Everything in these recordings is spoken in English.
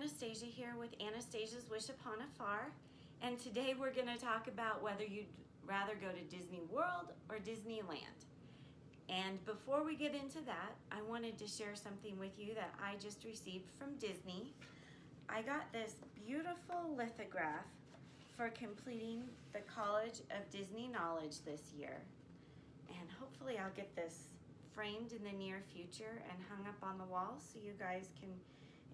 Anastasia here with Anastasia's Wish Upon a Far, and today we're going to talk about whether you'd rather go to Disney World or Disneyland. And before we get into that, I wanted to share something with you that I just received from Disney. I got this beautiful lithograph for completing the College of Disney Knowledge this year. And hopefully I'll get this framed in the near future and hung up on the wall so you guys can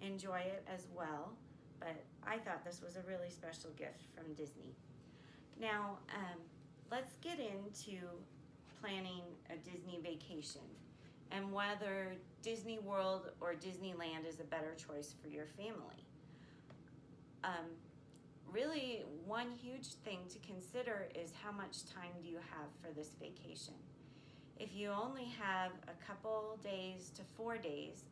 enjoy it as well. But I thought this was a really special gift from Disney. Now, let's get into planning a Disney vacation and whether Disney World or Disneyland is a better choice for your family. Really, one huge thing to consider is how much time do you have for this vacation. If you only have a couple days to 4 days,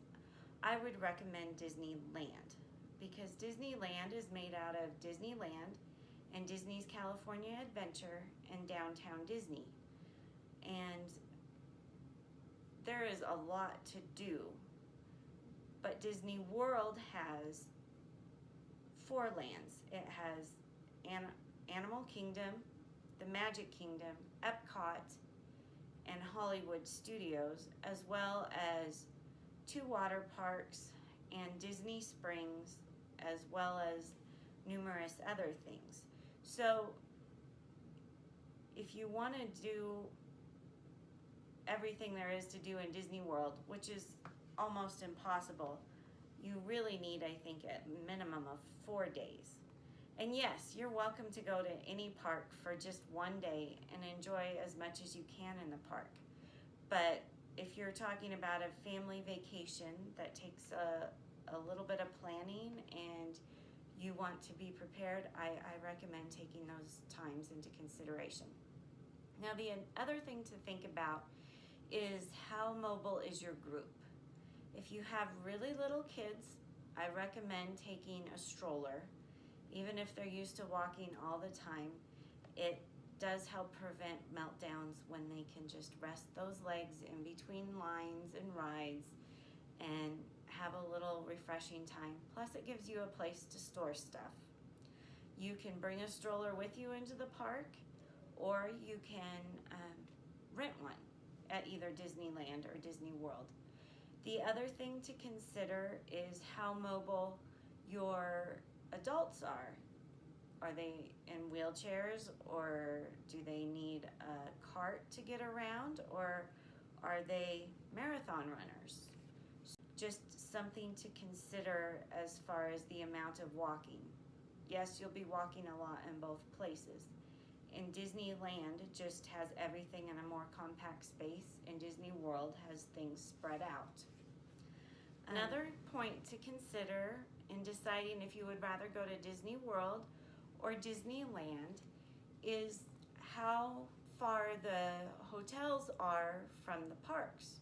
I would recommend Disneyland, because Disneyland is made out of Disneyland and Disney's California Adventure and Downtown Disney. And there is a lot to do, but Disney World has 4 lands. It has Animal Kingdom, the Magic Kingdom, Epcot, and Hollywood Studios, as well as 2 water parks and Disney Springs, as well as numerous other things. So if you want to do everything there is to do in Disney World, which is almost impossible, you really need, I think, a minimum of 4 days. And yes, you're welcome to go to any park for just 1 day and enjoy as much as you can in the park. But if you're talking about a family vacation that takes a little bit of planning and you want to be prepared, I recommend taking those times into consideration. Now, the other thing to think about is how mobile is your group. If you have really little kids, I recommend taking a stroller. Even if they're used to walking all the time, it does help prevent meltdowns when they can just rest those legs in between lines and rides and have a little refreshing time. Plus, it gives you a place to store stuff. You can bring a stroller with you into the park, or you can rent one at either Disneyland or Disney World. The other thing to consider is how mobile your adults are. Are they in wheelchairs, or do they need a cart to get around, or are they marathon runners? Just something to consider as far as the amount of walking. Yes, you'll be walking a lot in both places. In Disneyland, it just has everything in a more compact space, and Disney World has things spread out. Another point to consider in deciding if you would rather go to Disney World or Disneyland is how far the hotels are from the parks.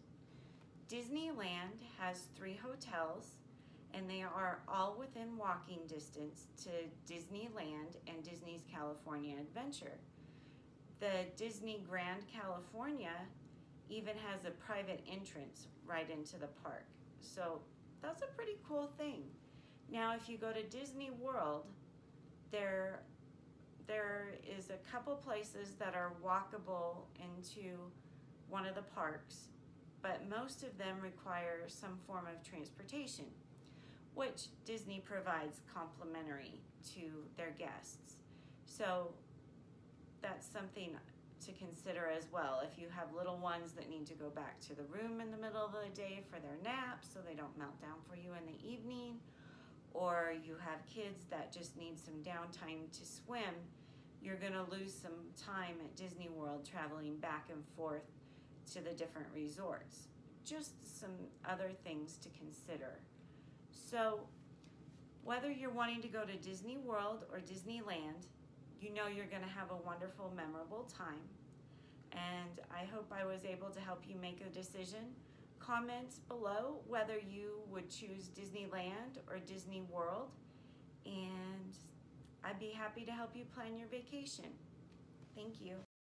Disneyland has 3 hotels, and they are all within walking distance to Disneyland and Disney's California Adventure. The Disney Grand California even has a private entrance right into the park. So that's a pretty cool thing. Now, if you go to Disney World, there is a couple places that are walkable into one of the parks, but most of them require some form of transportation, which Disney provides complimentary to their guests. So that's something to consider as well. If you have little ones that need to go back to the room in the middle of the day for their naps so they don't melt down for you in the evening, or you have kids that just need some downtime to swim, you're going to lose some time at Disney World traveling back and forth to the different resorts. Just some other things to consider. So whether you're wanting to go to Disney World or Disneyland, you know you're going to have a wonderful, memorable time. And I hope I was able to help you make a decision. Comment below whether you would choose Disneyland or Disney World, and I'd be happy to help you plan your vacation. Thank you.